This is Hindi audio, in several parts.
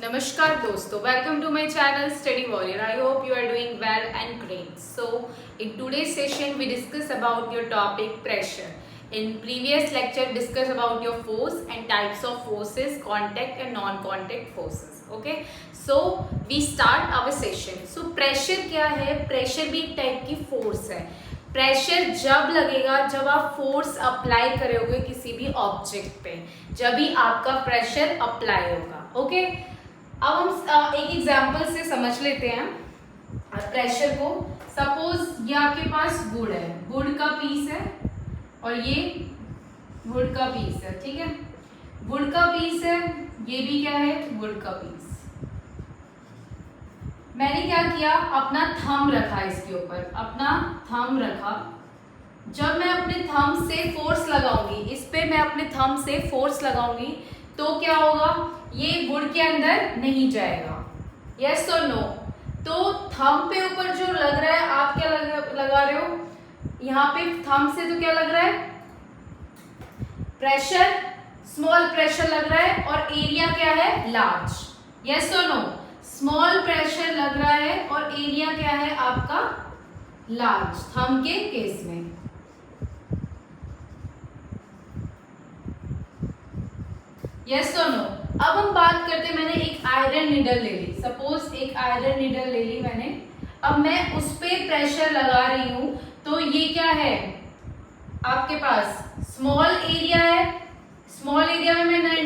Namaskar dosto, welcome to my channel Study Warrior. I hope you are doing well and great. So in today's session we discuss about your topic pressure. In previous lecture discuss about your force and types of forces, contact and non-contact forces. Okay, so we start our session. So pressure क्या है? Pressure भी एक type की force है. प्रेशर जब लगेगा जब आप फोर्स अप्लाई करोगे किसी भी ऑब्जेक्ट पे, जब भी आपका प्रेशर अप्लाई होगा. ओके, अब हम एक एग्जांपल से समझ लेते हैं प्रेशर को. सपोज ये आपके पास गुड़ है, गुड़ का पीस है और ये गुड़ का पीस है. ठीक है, गुड़ का पीस है, ये भी क्या है, गुड़ का पीस. मैंने क्या किया, अपना थंब रखा इसके ऊपर, अपना थंब रखा. जब मैं अपने थंब से फोर्स लगाऊंगी, इस पे मैं अपने थंब से फोर्स लगाऊंगी तो क्या होगा, ये गुड़ के अंदर नहीं जाएगा. यस और नो? तो थंब पे ऊपर जो लग रहा है, आप क्या लगा रहे हो यहाँ पे थंब से, तो क्या लग रहा है, प्रेशर, स्मॉल प्रेशर लग रहा है और एरिया क्या है, लार्ज. यस और नो? स्मॉल प्रेशर लग रहा है और एरिया क्या है आपका, लार्ज, थंब के केस में. यस और नो? अब हम बात करते हैं, मैंने एक आयरन नीडल ले ली. सपोज एक आयरन नीडल ले ली मैंने. अब मैं उस पे प्रेशर लगा रही हूं तो ये क्या है आपके पास, स्मॉल एरिया है. स्मॉल एरिया में मैं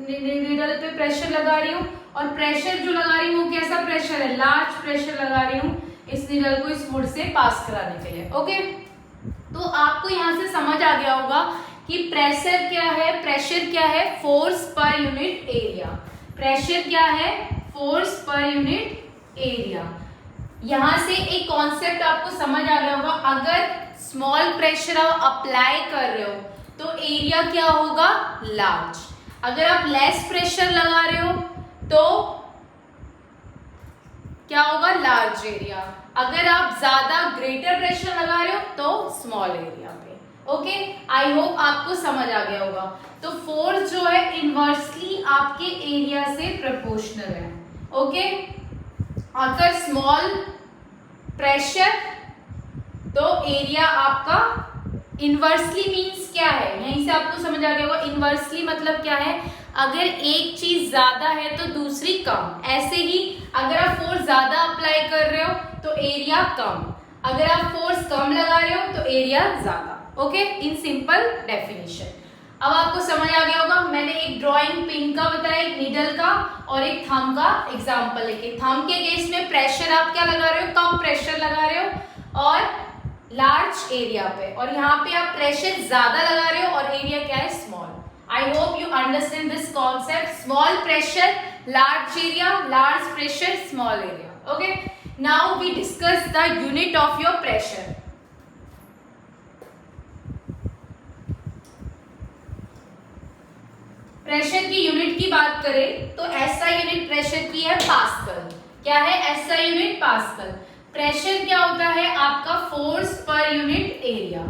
नीडल पे प्रेशर लगा रही हूँ और प्रेशर जो लगा रही हूँ कैसा प्रेशर है, लार्ज प्रेशर लगा रही हूँ इस नीडल को इस वुड से पास कराने के लिए. ओके, तो आपको यहाँ से समझ आ गया होगा कि प्रेशर क्या है. प्रेशर क्या है, force per unit area. Pressure क्या है, फोर्स पर यूनिट एरिया. यहाँ से एक कॉन्सेप्ट आपको समझ आ गया होगा, अगर स्मॉल प्रेशर आप अप्लाई कर रहे हो तो एरिया क्या होगा, लार्ज. अगर आप लेस प्रेशर लगा रहे हो तो क्या होगा, लार्ज एरिया. अगर आप ज्यादा ग्रेटर प्रेशर लगा रहे हो तो स्मॉल एरिया पे. ओके, आई होप आपको समझ आ गया होगा. तो फोर्स जो है इनवर्सली आपके एरिया से प्रोपोर्शनल है. ओके, अगर स्मॉल प्रेशर तो एरिया आपका इनवर्सली मीन्स क्या है, यहीं से आपको समझ आ गया होगा. इनवर्सली मतलब क्या है, अगर एक चीज ज्यादा है तो दूसरी कम. ऐसे ही अगर आप फोर्स ज्यादा अप्लाई कर रहे हो तो एरिया कम, अगर आप फोर्स कम लगा रहे हो तो एरिया ज्यादा. Okay, in simple definition. अब आपको समझ आ गया होगा. मैंने एक ड्राइंग पिन का बताया, एक नीडल का और एक थंब का एग्जाम्पल लेके. थंब के केस में प्रेशर आप क्या लगा रहे हो, कम प्रेशर लगा रहे हो और लार्ज एरिया पे, और यहाँ पे आप प्रेशर ज्यादा लगा रहे हो और एरिया क्या है, small. I hope you understand this concept. Small pressure, large area, large pressure, small area. Okay. Now we discuss the unit of your pressure. Pressure की यूनिट की बात करें तो SI यूनिट प्रेशर की है पास्कल. क्या है, SI यूनिट पास्कल. प्रेशर क्या होता है आपका, force per unit area.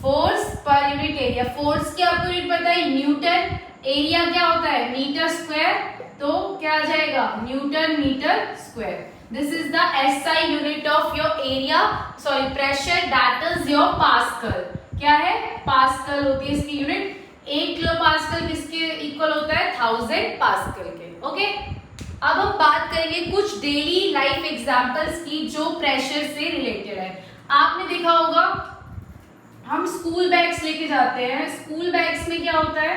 Force per unit area. Force की आपको यूनिट पता है न्यूटन, एरिया क्या होता है, मीटर स्क्वायर, तो क्या आ जाएगा, newton metre square. This is the SI unit of your area, sorry pressure, that is your pascal. क्या है, पास्कल होती है इसकी यूनिट. 1 किलो पास्कल किसके इक्वल होता है, 1000 पास्कल के. ओके, अब हम बात करेंगे कुछ डेली लाइफ एग्जांपल्स की जो प्रेशर से रिलेटेड है. आपने देखा होगा हम स्कूल बैग्स लेके जाते हैं. स्कूल बैग्स में क्या होता है,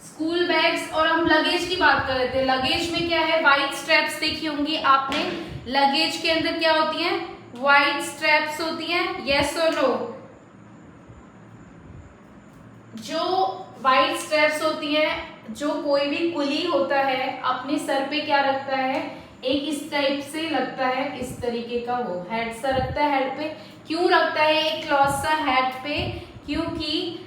स्कूल बैग्स, और हम लगेज की बात कर रहे थे. लगेज में क्या है, वाइट स्ट्रैप्स देखी होंगी आपने. लगेज के अंदर क्या होती हैं, वाइट स्ट्रैप्स होती हैं. यस और नो? जो वाइट स्ट्रैप्स होती हैं, जो कोई भी कुली होता है अपने सर पे क्या रखता है, एक इस टाइप से लगता है, इस तरीके का वो हेड सा रखता है. हेड पे क्यों रखता है एक क्लॉथ सा हेड पे, क्योंकि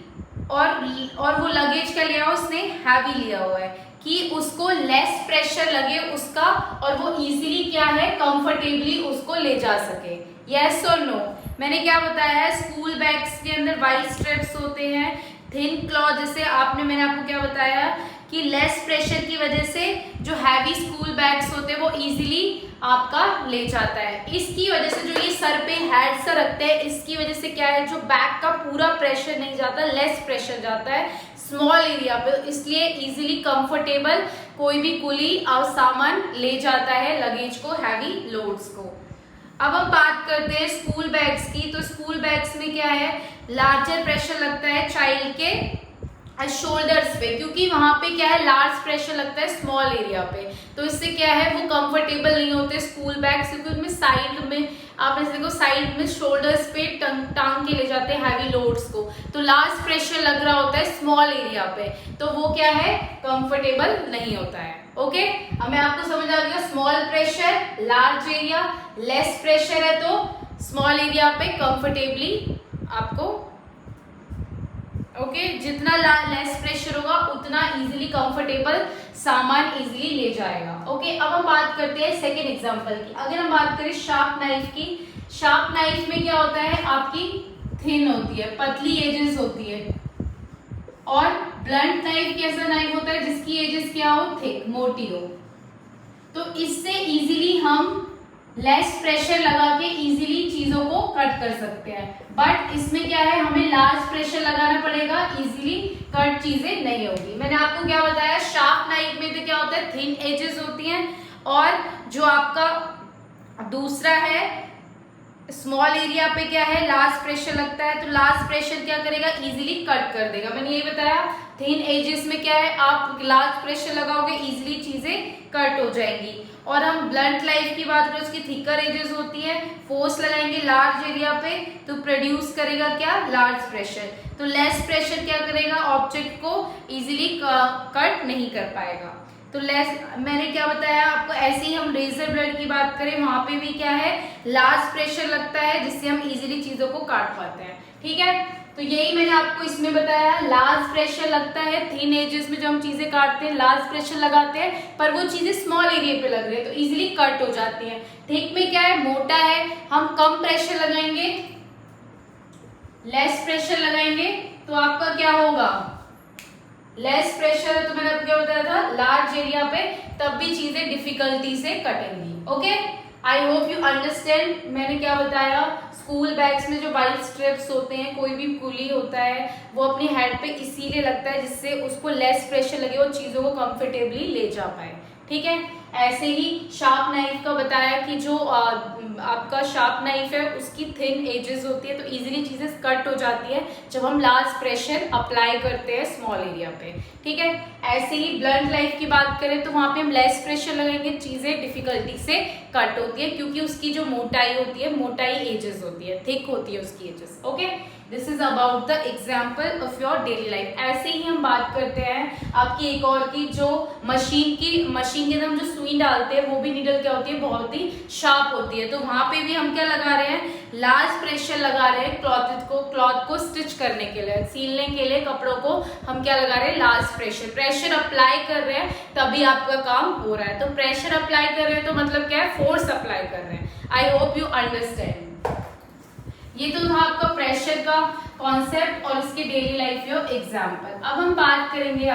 और वो लगेज का लिया हुआ, उसने हैवी लिया हुआ है कि उसको लेस प्रेशर लगे उसका और वो इजीली क्या है, कंफर्टेबली उसको ले जा सके. यस और नो? मैंने क्या बताया है, स्कूल बैग्स के अंदर वाइट स्ट्रैप्स होते हैं, थिन क्लॉथ. जैसे मैंने आपको क्या बताया कि लेस प्रेशर की वजह से जो हैवी स्कूल बैग्स होते हैं वो इजीली आपका ले जाता है। इसकी वजह से जो ये सर पे हेड सा रखते हैं, इसकी वजह से क्या है, जो बैग का पूरा प्रेशर नहीं जाता, लेस प्रेशर जाता है स्मॉल एरिया पे, इसलिए इजीली कंफर्टेबल कोई भी कुली और सामान ले जाता है लगेज को, हैवी लोड्स को। अब हम बात करते हैं स्कूल बैग्स की। तो स्कूल बैग्स में क्या है, लार्जर प्रेशर लगता है चाइल्ड के शोल्डर्स पे, क्योंकि वहां पे क्या है, लार्ज प्रेशर लगता है स्मॉल एरिया पे, तो इससे क्या है, वो कंफर्टेबल नहीं होते स्कूल बैग्स, क्योंकि उनमें साइड में आप ऐसे देखो, साइड में शोल्डर्स पे टांग के ले जाते हैं हैवी लोड्स को, तो लार्ज प्रेशर लग रहा होता है स्मॉल एरिया पे, तो वो क्या है, कंफर्टेबल नहीं होता है। ओके, हमें आपको समझ आ गया, small pressure large area, less pressure है तो स्मॉल एरिया पे कंफर्टेबली आपको, ओके, जितना लेस प्रेशर होगा उतना इजीली कंफर्टेबल सामान इजीली ले जाएगा। ओके, अब हम बात करते हैं सेकेंड एग्जांपल की। अगर हम बात करें शार्प नाइफ की, शार्प नाइफ में क्या होता है, आपकी थिन होती है, पतली एजेस होती है, और ब्लंट नाइफ कैसा नाइफ होता है जिसकी एजेस क्या हो, थिक, मोटी हो, तो इससे इजीली हम लेस प्रेशर लगा के इजीली चीजों को कट कर सकते हैं। बट इसमें क्या है, हमें लार्ज प्रेशर लगाना पड़ेगा, इजीली कट चीजें नहीं होगी। मैंने आपको क्या बताया, शार्प नाइफ में तो क्या होता है, थिन एजेस होती हैं, और जो आपका दूसरा है स्मॉल एरिया पे क्या है, लार्ज प्रेशर लगता है, तो लार्ज प्रेशर क्या करेगा, इजीली कट कर देगा। मैंने ये बताया, थिन एजेस में क्या है, आप लार्ज प्रेशर लगाओगे इजीली चीजें कट हो जाएंगी। और हम ब्लंट लाइफ की बात करें, उसकी थिकर एजेस होती है, फोर्स लगाएंगे लार्ज एरिया पे तो प्रोड्यूस करेगा क्या, लार्ज प्रेशर, तो लेस प्रेशर क्या करेगा, ऑब्जेक्ट को इजीली कट नहीं कर पाएगा। तो लेस, मैंने क्या बताया आपको, ऐसे ही हम रेजर ब्लेड की बात करें, वहां पे भी क्या है, लार्ज प्रेशर लगता है जिससे हम इजीली चीजों को काट पाते हैं। ठीक है, तो यही मैंने आपको इसमें बताया, लार्ज प्रेशर लगता है थिन एजेस में, जो हम चीजें काटते हैं लार्ज प्रेशर लगाते हैं, पर वो चीजें स्मॉल एरिया पे लग रही है तो इजीली कट हो जाती हैं। थिक में क्या है, मोटा है, हम कम प्रेशर लगाएंगे, लेस प्रेशर लगाएंगे तो आपका क्या होगा, लेस प्रेशर है, तो मैंने आपको क्या बताया था, लार्ज एरिया पे, तब भी चीजें डिफिकल्टी से कटेंगी। Okay, I hope you understand. मैंने क्या बताया, स्कूल बैग्स में जो वाइट स्ट्रिप्स होते हैं, कोई भी पुली होता है, वो अपनी हेड पे इसीलिए लगता है जिससे उसको लेस प्रेशर लगे और चीजों को कंफर्टेबली ले जा पाए। ठीक है, ऐसे ही शार्प नाइफ का बताया कि जो आपका शार्प नाइफ है उसकी थिन एजेस होती है तो इजीली चीजें कट हो जाती है जब हम लार्ज प्रेशर अप्लाई करते हैं स्मॉल एरिया पे। ठीक है, ऐसे ही ब्लंट नाइफ की बात करें तो वहां पे हम लेस प्रेशर लगाएंगे, चीजें डिफिकल्टी से कट होती है क्योंकि उसकी जो मोटाई होती है, मोटाई एजेस होती है, थिक होती है उसकी edges. Okay, this is about the example of your daily life. ऐसे ही हम बात करते हैं आपकी एक और की, जो मशीन के अंदर हम जो सुई डालते हैं वो भी नीडल क्या होती है, बहुत ही शार्प होती है, तो वहां पे भी हम क्या लगा रहे हैं, लार्ज प्रेशर लगा रहे हैं क्लॉथ को स्टिच करने के लिए, सीलने के लिए कपड़ों को हम क्या लगा रहे हैं, लार्ज प्रेशर अप्लाई कर रहे हैं, तभी आपका काम हो रहा है। तो प्रेशर अप्लाई कर रहे हैं तो मतलब क्या है, फोर्स अप्लाई कर रहे हैं। आई होप यू अंडरस्टैंड। ये तो था आपका प्रेशर का कॉन्सेप्ट और इसके डेली लाइफ योर एग्जाम्पल। अब हम बात करेंगे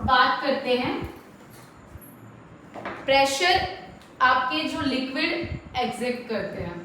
बात करते हैं प्रेशर आपके जो लिक्विड एग्जिट करते हैं।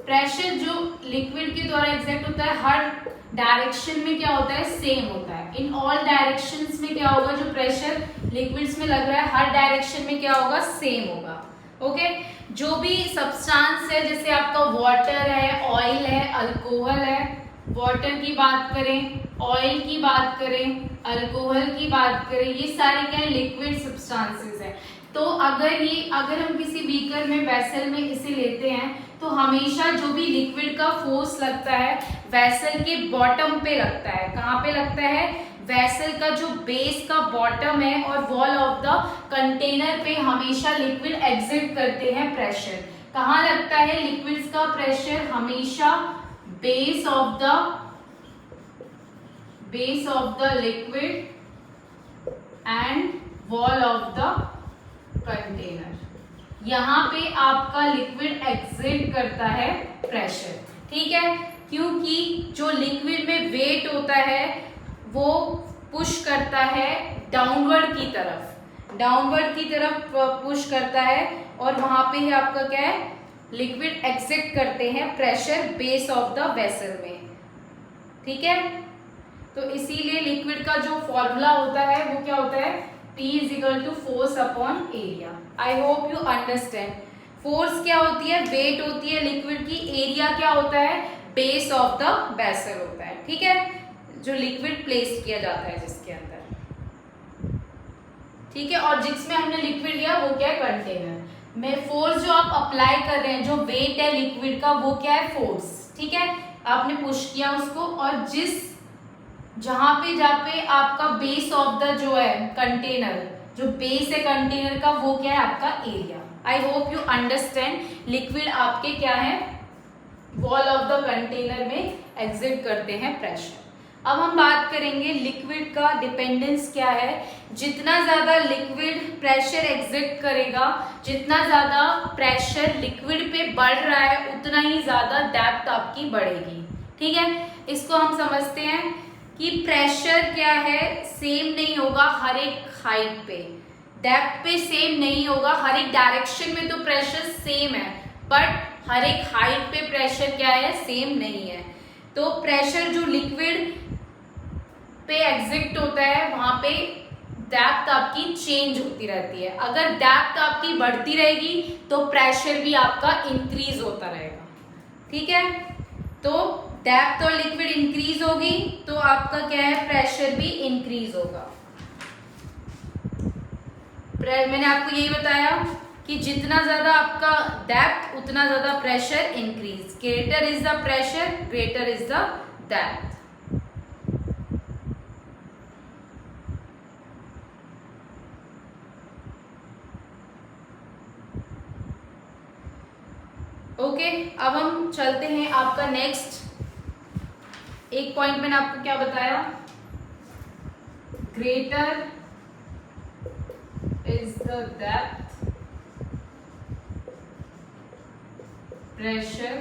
प्रेशर जो लिक्विड के द्वारा एग्जिट होता है, हर डायरेक्शन में क्या होता है, सेम होता है। इन ऑल डायरेक्शंस में क्या होगा, जो प्रेशर लिक्विड्स में लग रहा है हर डायरेक्शन में क्या होगा, सेम होगा। ओके, जो भी सब्सटेंस है, जैसे आपका वाटर है, ऑयल है, अल्कोहल है, वाटर की बात करें, ऑयल की बात करें, अल्कोहल की बात करें, ये सारे क्या है, लिक्विड सब्सटेंसेस है। तो अगर हम किसी बीकर में, वेसल में इसे लेते हैं तो हमेशा जो भी लिक्विड का फोर्स लगता है वेसल के बॉटम पे लगता है। कहाँ पे लगता है, वेसल का जो बेस का बॉटम है और वॉल ऑफ द कंटेनर पे हमेशा लिक्विड एग्जिट करते हैं प्रेशर। कहाँ लगता है लिक्विड्स का प्रेशर, हमेशा base of the liquid and wall of the container. यहाँ पे आपका लिक्विड एग्जिट करता है प्रेशर। ठीक है, क्योंकि जो लिक्विड में वेट होता है वो पुश करता है डाउनवर्ड की तरफ पुश करता है, और वहां पे ही आपका क्या है, लिक्विड एग्जिट करते हैं pressure base of the vessel में। ठीक है, तो इसीलिए लिक्विड का जो फॉर्मूला होता है वो क्या होता है, P = force upon area. I hope you understand. Force क्या होती है, वेट होती है लिक्विड की, एरिया क्या होता है, बेस ऑफ द वेसल होता है। ठीक है, जो लिक्विड प्लेस किया जाता है जिसके अंदर। ठीक है, और जिसमें हमने लिक्विड लिया वो क्या है, कंटेनर में। फोर्स जो आप अप्लाई कर रहे हैं, जो वेट है लिक्विड का, वो क्या है, फोर्स। ठीक है, आपने पुश किया उसको, और जहां पे आपका बेस ऑफ द जो है कंटेनर, जो बेस है कंटेनर का, वो क्या है, आपका area. I hope you understand. Liquid आपके क्या है, वॉल ऑफ द कंटेनर में एग्जिट करते हैं प्रेशर। अब हम बात करेंगे लिक्विड का डिपेंडेंस क्या है। जितना ज्यादा लिक्विड प्रेशर एग्जिट करेगा, जितना ज्यादा प्रेशर लिक्विड पे बढ़ रहा है, उतना ही ज्यादा डेप्थ आपकी बढ़ेगी। ठीक है, इसको हम समझते हैं कि प्रेशर क्या है, सेम नहीं होगा हर एक हाइट पे, डेप्थ पे सेम नहीं होगा, हर एक डायरेक्शन में तो प्रेशर सेम है, बट हर एक हाइट पे प्रेशर क्या है, सेम नहीं है। तो प्रेशर जो लिक्विड पे एग्जिट होता है, वहां पे डेप्थ आपकी चेंज होती रहती है। अगर डेप्थ आपकी बढ़ती रहेगी तो प्रेशर भी आपका इंक्रीज होता रहेगा। ठीक है, तो डेप्थ और लिक्विड इंक्रीज होगी तो आपका क्या है, प्रेशर भी इंक्रीज होगा। मैंने आपको यही बताया कि जितना ज्यादा आपका डेप्थ, उतना ज्यादा pressure increase. Greater is the pressure, greater is the depth. Okay, अब हम चलते हैं आपका नेक्स्ट। एक पॉइंट मैंने आपको क्या बताया, greater is the depth, pressure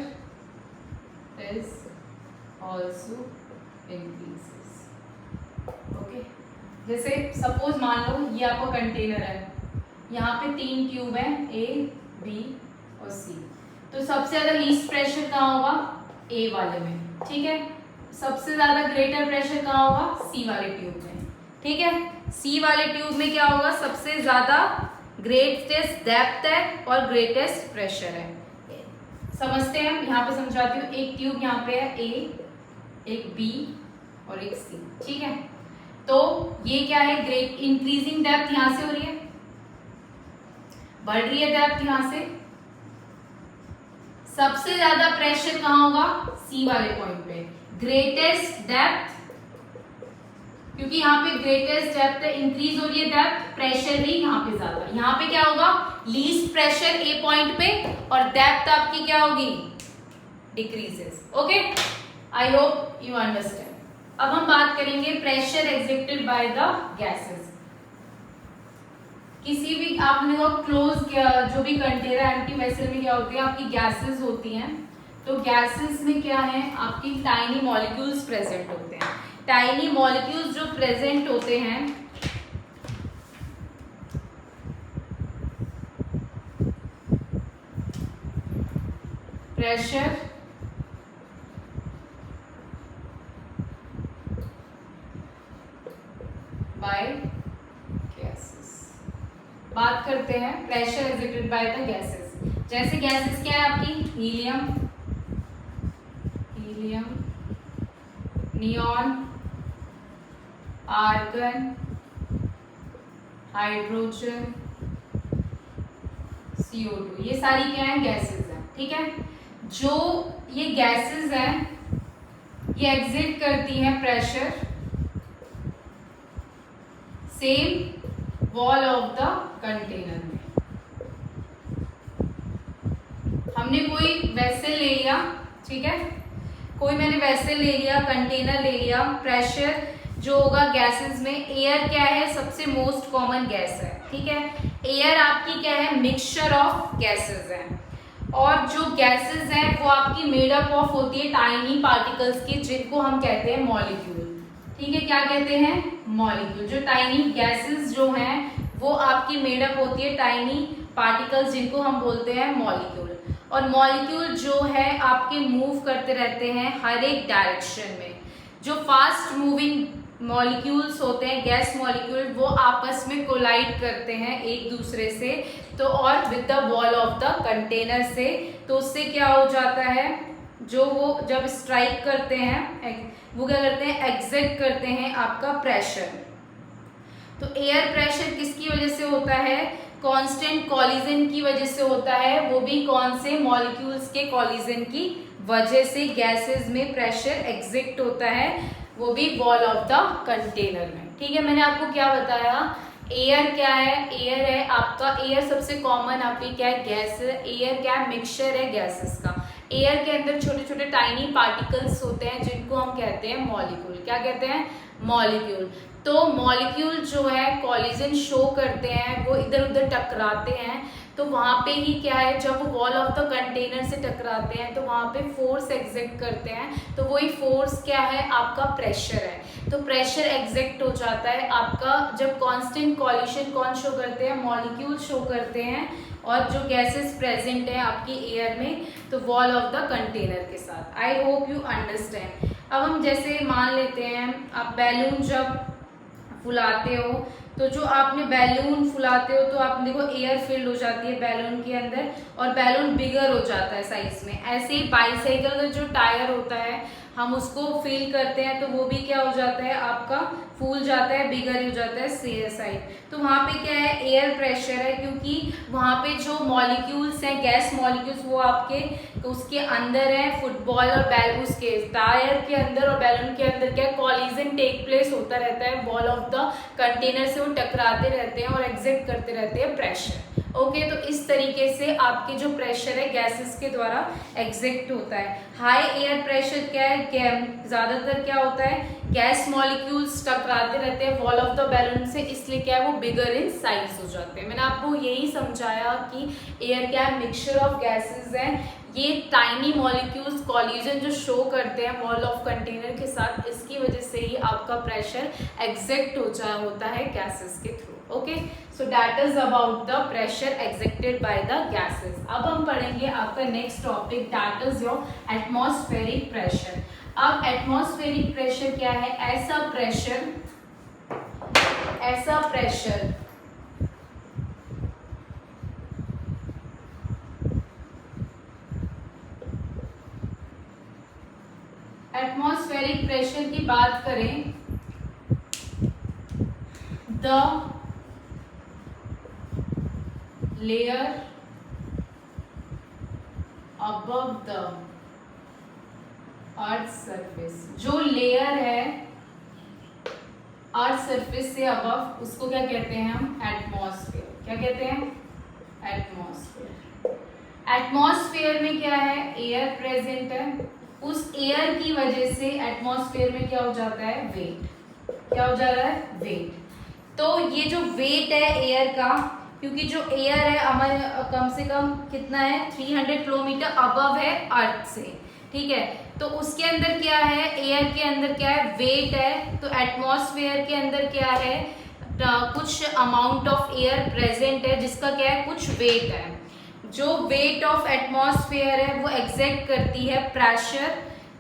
is also increases. Okay, जैसे सपोज मान लो ये आपका कंटेनर है, यहाँ पे 3 ट्यूब है, A, B और C। तो सबसे ज्यादा लीस्ट प्रेशर कहाँ होगा, A वाले में। ठीक है, सबसे ज्यादा ग्रेटर प्रेशर कहाँ होगा, C वाले ट्यूब में। ठीक है, C वाले ट्यूब में क्या होगा, सबसे ज्यादा ग्रेटेस्ट डेप्थ है और ग्रेटेस्ट प्रेशर है। समझते हैं, यहाँ पे समझाती हूँ। एक ट्यूब यहाँ पे है A, एक B और एक C। ठीक है, तो ये क्या है, ग्रेट इंक्रीजिंग डेप्थ यहाँ से हो रही है, बढ़ रही है डेप्थ यहाँ से। सबसे ज्यादा प्रेशर कहाँ होगा, C वाले पॉइंट पे। ग्रेटेस्ट डेप्थ, क्योंकि यहाँ पे ग्रेटेस्ट डेप्थ इंक्रीज हो रही है डेप्थ, प्रेशर भी यहाँ पे ज्यादा। यहाँ पे क्या होगा, लीस्ट प्रेशर A पॉइंट पे, और डेप्थ आपकी क्या होगी, decreases. Okay, I hope you understand. अब हम बात करेंगे प्रेशर एग्जिक्टेड बाय द गैसेस। किसी भी आपने क्लोज जो भी कंटेनर एम्प्टी वेसल में क्या होती है, आपकी गैसेस होती हैं। तो गैसेस में क्या है, आपकी टाइनी मॉलिक्यूल्स प्रेजेंट होते हैं। टाइनी मॉलिक्यूल्स जो प्रेजेंट होते हैं, प्रेशर बाय गैसेस। बात करते हैं प्रेशर एग्जिक्टेड बाय द गैसेस। जैसे गैसेस क्या है आपकी, helium, neon, argon, hydrogen, CO2, ये सारी क्या है, गैसेस हैं। ठीक है, जो ये गैसेस हैं ये एग्जिट करती हैं pressure same wall of the container में। हमने कोई वेसल ले लिया, ठीक है, कोई मैंने वेसल ले लिया, कंटेनर ले लिया। प्रेशर जो होगा गैसेस में, एयर क्या है, सबसे मोस्ट कॉमन गैस है। ठीक है, एयर आपकी क्या है, मिक्सचर ऑफ गैसेस है। और जो गैसेस हैं वो आपकी मेड अप ऑफ होती है टाइनी पार्टिकल्स की, जिनको हम कहते हैं मॉलिक्यूल। ठीक है, क्या कहते हैं? मॉलिक्यूल। जो टाइनी गैसेस जो हैं वो आपकी मेड अप होती है टाइनी पार्टिकल्स, जिनको हम बोलते हैं मॉलिक्यूल। और मॉलिक्यूल जो है आपके मूव करते रहते हैं हर एक डायरेक्शन में। जो फास्ट मूविंग मॉलिक्यूल्स होते हैं, गैस मॉलिक्यूल, वो आपस में कोलाइड करते हैं एक दूसरे से, तो और with the wall of the container से। तो उससे क्या हो जाता है, जो वो जब स्ट्राइक करते हैं वो क्या करते हैं, एग्जर्ट करते हैं आपका प्रेशर। तो एयर प्रेशर किसकी वजह से होता है? कांस्टेंट कॉलिजन की वजह से होता है, वो भी कौन से? मॉलिक्यूल्स के कॉलिजन की वजह से गैसेस में प्रेशर एग्जिट होता है, वो भी वॉल ऑफ द कंटेनर में। ठीक है, मैंने आपको क्या बताया? एयर क्या है? एयर है आपका, एयर सबसे कॉमन आपकी क्या है? गैस है। एयर क्या है? मिक्सचर है गैसेस का। एयर के अंदर छोटे छोटे टाइनी पार्टिकल्स होते हैं, जिनको हम कहते हैं मॉलिक्यूल। क्या कहते हैं? मॉलिक्यूल। तो मॉलिक्यूल जो है कॉलिजन शो करते हैं, वो इधर उधर टकराते हैं, तो वहाँ पे ही क्या है, जब वो वॉल ऑफ द कंटेनर से टकराते हैं तो वहाँ पे फोर्स एग्जिट करते हैं, तो वही फोर्स क्या है? आपका प्रेशर है। तो प्रेशर एग्जिट हो जाता है आपका जब कांस्टेंट कॉलिशन कौन शो करते हैं? मॉलिक्यूल शो करते हैं, और जो गैसेस प्रेजेंट है आपकी एयर में, तो वॉल ऑफ द कंटेनर के साथ। आई होप यू अंडरस्टैंड। अब हम जैसे मान लेते हैं, आप बैलून जब फुलाते हो, तो जो आपने बैलून फुलाते हो तो आप देखो एयर फिल्ड हो जाती है बैलून के अंदर, और बैलून बिगर हो जाता है साइज में। ऐसे ही बाईसाइकिल का जो टायर होता है, हम उसको फिल करते हैं तो वो भी क्या हो जाता है आपका? फूल जाता है, बिगर हो जाता है साइड। तो वहाँ पे क्या है? एयर प्रेशर है, क्योंकि वहाँ पे जो मॉलिक्यूल्स हैं, गैस मॉलिक्यूल्स, वो आपके तो उसके अंदर है। फुटबॉल और बैलून के टायर के अंदर और बैलून के अंदर क्या कॉलिजन टेक प्लेस होता रहता है, वॉल ऑफ द कंटेनर से वो टकराते रहते हैं और एग्जिट करते रहते हैं प्रेशर। ओके, तो इस तरीके से आपके जो प्रेशर है गैसेस के द्वारा एग्जिट होता है। हाई एयर प्रेशर क्या है? ज्यादातर क्या होता है? गैस मॉलिक्यूल्स टकराते रहते हैं वॉल ऑफ द बैलून से, इसलिए क्या है? वो बिगर इन साइज हो जाते हैं। मैंने आपको यही समझाया कि एयर क्या है? मिक्सचर ऑफ गैसेस है। ये टाइनी मॉलिक्यूल्स कॉलिजन जो शो करते हैं वॉल ऑफ कंटेनर के साथ, इसकी वजह से ही आपका प्रेशर एग्जिट होता है गैसेस के through. Okay, so that is about the pressure exerted by the gases. अब हम पढ़ेंगे आपका next topic, that is your atmospheric pressure. अब एटमॉस्फेरिक प्रेशर क्या है? ऐसा प्रेशर एटमॉस्फेरिक प्रेशर की बात करें, the layer above the earth surface, जो लेयर है अर्थ सरफेस से अबव, उसको क्या कहते हैं हम? एटमॉस्फेयर। क्या कहते हैं? एटमॉस्फेयर। एटमॉस्फेयर में क्या है? एयर प्रेजेंट है। उस एयर की वजह से एटमॉस्फेयर में क्या हो जाता है? वेट। क्या हो जा रहा है? वेट। तो ये जो वेट है एयर का, क्योंकि जो एयर है हमारे कम से कम कितना है? 300 किलोमीटर अबव है अर्थ से। ठीक है, तो उसके अंदर क्या है? एयर के अंदर क्या है? वेट है। तो एटमॉस्फेयर के अंदर क्या है? कुछ अमाउंट ऑफ एयर प्रेजेंट है, जिसका क्या है? कुछ वेट है। जो वेट ऑफ एटमॉस्फेयर है वो एग्जैक्ट करती है प्रेशर।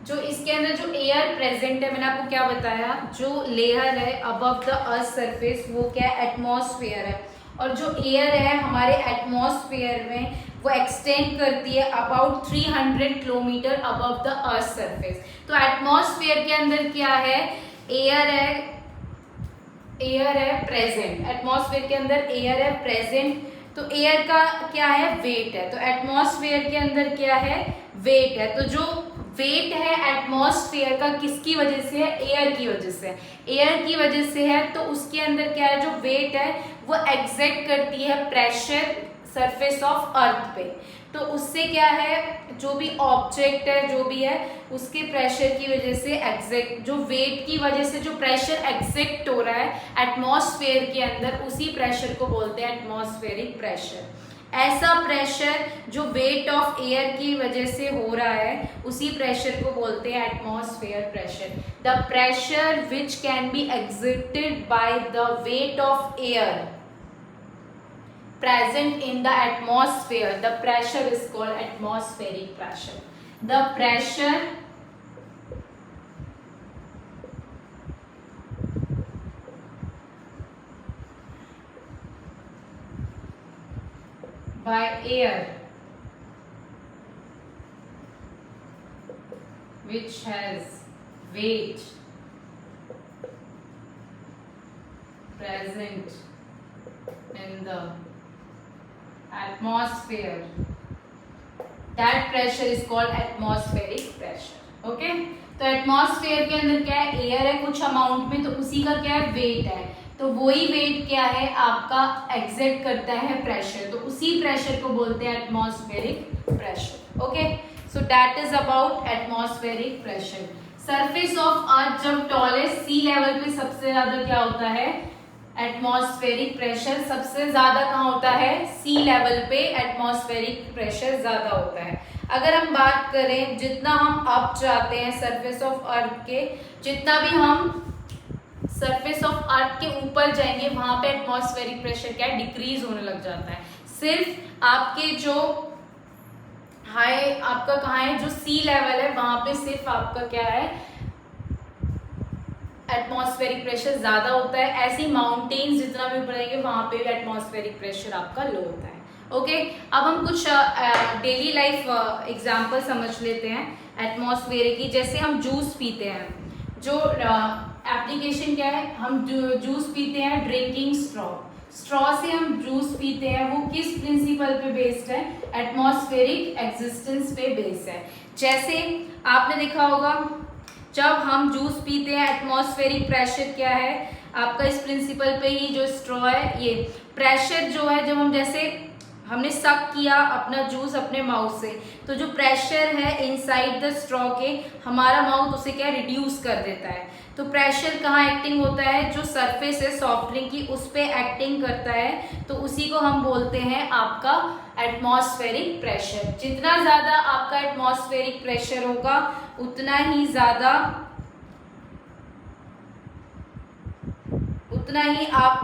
जो इसके अंदर जो एयर प्रेजेंट है, मैंने आपको क्या बताया, जो लेयर है अबव द अर्थ सरफेस, वो क्या है? एटमॉस्फेयर है। और जो एयर है हमारे एटमॉस्फेयर में, वो एक्सटेंड करती है about 300 kilometre above the earth surface. तो एटमॉस्फेयर के अंदर क्या है? एयर है प्रेजेंट। एटमॉस्फेयर के अंदर एयर है प्रेजेंट। तो एयर का क्या है? वेट है। तो एटमॉस्फेयर के अंदर क्या है? वेट है। तो जो वेट है एटमॉस्फेयर का किसकी वजह से है? एयर की वजह से। एयर की वजह से है, तो उसके अंदर क्या है? जो वेट है वो एग्जैक्ट करती है प्रेशर सरफेस ऑफ अर्थ पे। तो उससे क्या है? जो भी ऑब्जेक्ट है, जो भी है, उसके प्रेशर की वजह से एग्जैक्ट, जो वेट की वजह से जो प्रेशर एग्जैक्ट हो रहा है एटमॉस्फेयर के अंदर, उसी प्रेशर को बोलते हैं एटमॉस्फेरिक प्रेशर। ऐसा प्रेशर जो वेट ऑफ एयर की वजह से हो रहा है उसी प्रेशर को बोलते हैं atmosphere pressure. The pressure which can be exerted by the weight of air present in the atmosphere, the pressure is called atmospheric pressure. The pressure by air which has weight present in the atmosphere, that pressure is called atmospheric pressure. Okay, तो एटमॉस्फेयर के अंदर क्या है, एयर है कुछ अमाउंट में, तो उसी का क्या है, वेट है, तो वही वेट क्या है आपका एक्सर्ट करता है प्रेशर, तो उसी प्रेशर को बोलते हैं atmospheric pressure. Okay, so that is about atmospheric pressure. Surface of earth जब टॉलेस्ट सी लेवल पे सबसे ज्यादा क्या होता है, एटमॉस्फेरिक प्रेशर सबसे ज्यादा कहाँ होता है, सी लेवल पे एटमॉस्फेरिक प्रेशर ज्यादा होता है। अगर हम बात करें जितना हम अप जाते हैं सरफेस ऑफ अर्थ के, जितना भी हम सरफेस ऑफ अर्थ के ऊपर जाएंगे वहां पे एटमॉस्फेरिक प्रेशर क्या है, डिक्रीज होने लग जाता है। सिर्फ आपके जो हाई आपका कहाँ है, जो सी लेवल है वहां पे सिर्फ आपका क्या है, एटमॉस्फेरिक प्रेशर ज्यादा होता है। ऐसी माउंटेन्स जितना भी बढ़ेंगे वहां पे भी एटमॉस्फेरिक प्रेशर आपका लो होता है। ओके, अब हम कुछ डेली लाइफ एग्जांपल समझ लेते हैं एटमॉस्फेयर की। जैसे हम जूस पीते हैं, जो एप्लीकेशन क्या है, हम जूस पीते हैं ड्रिंकिंग स्ट्रॉ से हम जूस पीते हैं, वो किस प्रिंसिपल पे बेस्ड है, एटमॉस्फेरिक एग्जिस्टेंस पे बेस्ड है। जैसे आपने देखा होगा जब हम जूस पीते हैं एटमॉस्फेरिक प्रेशर क्या है आपका, इस प्रिंसिपल पे ही जो स्ट्रॉ है, ये प्रेशर जो है, जब हम जैसे हमने सक किया अपना जूस अपने माउथ से, तो जो प्रेशर है इनसाइड द स्ट्रॉ के, हमारा माउथ उसे क्या रिड्यूस कर देता है। तो प्रेशर कहाँ एक्टिंग होता है, जो सरफेस है सॉफ्ट ड्रिंक की उस पे एक्टिंग करता है, तो उसी को हम बोलते हैं आपका एटमॉस्फेरिक प्रेशर। जितना ज्यादा आपका एटमॉस्फेरिक प्रेशर होगा उतना ही आप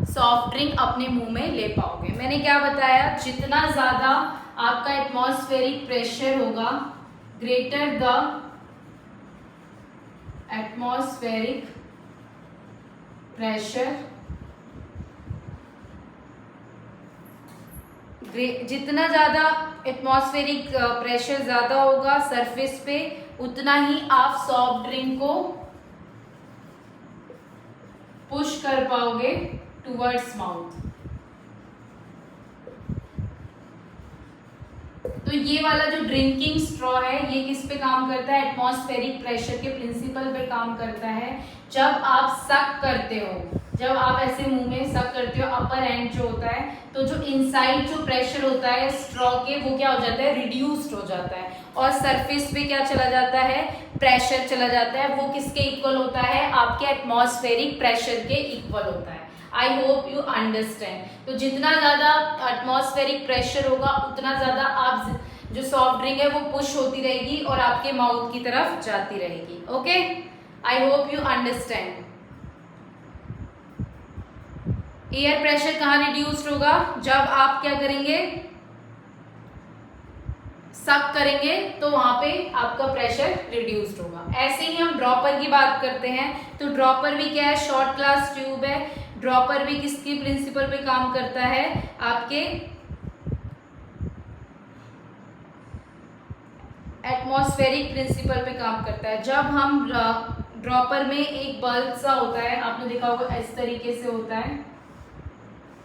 सॉफ्ट ड्रिंक अपने मुंह में ले पाओगे। मैंने क्या बताया, जितना ज्यादा आपका एटमॉस्फेरिक प्रेशर होगा, ग्रेटर द एटमॉस्फेरिक प्रेशर, जितना ज्यादा एटमॉस्फेरिक प्रेशर ज्यादा होगा सरफेस पे, उतना ही आप सॉफ्ट ड्रिंक को पुश कर पाओगे टुवर्ड्स माउथ। तो ये वाला जो ड्रिंकिंग स्ट्रॉ है ये किस पे काम करता है, एटमॉस्फेरिक प्रेशर के प्रिंसिपल पे काम करता है। जब आप सक करते हो, जब आप ऐसे मुंह में सक करते हो, अपर एंड जो होता है, तो जो इनसाइड जो प्रेशर होता है स्ट्रॉ के, वो क्या हो जाता है, रिड्यूस्ड हो जाता है, और सरफेस पे क्या चला जाता है, प्रेशर चला जाता है। वो किसके इक्वल होता है, आपके एटमॉस्फेरिक प्रेशर के इक्वल होता है। आई होप यू अंडरस्टैंड। तो जितना ज्यादा एटमॉस्फेरिक प्रेशर होगा उतना ज्यादा आप जो सॉफ्ट ड्रिंक है वो पुश होती रहेगी और आपके माउथ की तरफ जाती रहेगी। Okay, I hope you understand. Air pressure कहाँ रिड्यूस्ड होगा, जब आप क्या करेंगे, सक करेंगे, तो वहां पे आपका प्रेशर रिड्यूस्ड होगा। ऐसे ही हम ड्रॉपर की बात करते हैं, तो ड्रॉपर भी क्या है, शॉर्ट ग्लास ट्यूब है। ड्रॉपर भी किसकी प्रिंसिपल पे काम करता है, आपके एटमॉस्फेरिक प्रिंसिपल पे काम करता है। जब हम ड्रॉपर में एक बल्ब सा होता है, आपने देखा होगा इस तरीके से होता है,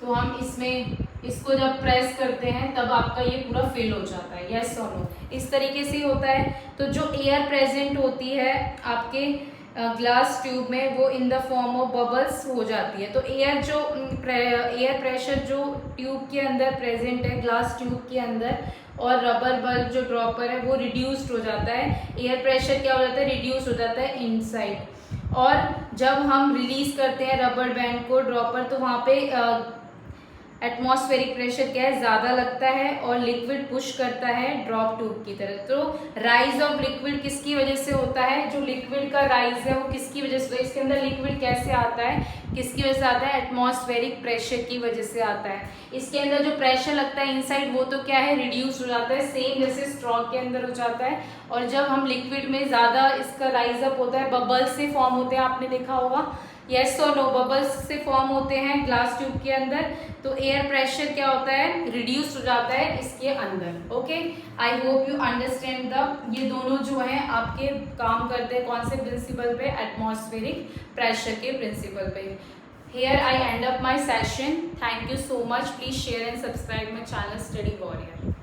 तो हम इसमें इसको जब प्रेस करते हैं तब आपका ये पूरा फिल हो जाता है, यस और नो, इस तरीके से होता है। तो जो एयर प्रेजेंट होती है आपके ग्लास ट्यूब में, वो in the form of bubbles हो जाती है। तो एयर प्रेशर जो ट्यूब के अंदर प्रेजेंट है, ग्लास ट्यूब के अंदर, और रबर बल्ब जो ड्रॉपर है वो रिड्यूस्ड हो जाता है। एयर प्रेशर क्या हो जाता है, रिड्यूस हो जाता है इनसाइड। और जब हम रिलीज करते हैं रबर बैंड को ड्रॉपर, तो वहाँ पे एटमॉस्फेरिक प्रेशर क्या है, ज़्यादा लगता है और लिक्विड पुश करता है ड्रॉप ट्यूब की तरफ। तो राइज ऑफ लिक्विड किसकी वजह से होता है, जो लिक्विड का राइज है वो किसकी वजह से, इसके अंदर लिक्विड कैसे आता है, किसकी वजह से आता है, एटमॉस्फेरिक प्रेशर की वजह से आता है। इसके अंदर जो प्रेशर लगता है इनसाइड वो तो क्या है, रिड्यूस हो जाता है, सेम जैसे स्ट्रॉ के अंदर हो जाता है। और जब हम लिक्विड में ज़्यादा इसका राइज अप होता है, बबल्स से फॉर्म होते हैं, आपने देखा होगा, यस और नो, बबल्स से फॉर्म होते हैं ग्लास ट्यूब के अंदर, तो एयर प्रेशर क्या होता है, रिड्यूस हो जाता है इसके अंदर। Okay, I hope you understand the, ये दोनों जो हैं आपके काम करते हैं कौन से प्रिंसिपल पे, एटमॉस्फेरिक प्रेशर के प्रिंसिपल पे। Here I end up my session. Thank you so much. Please share and subscribe my channel Study Warrior.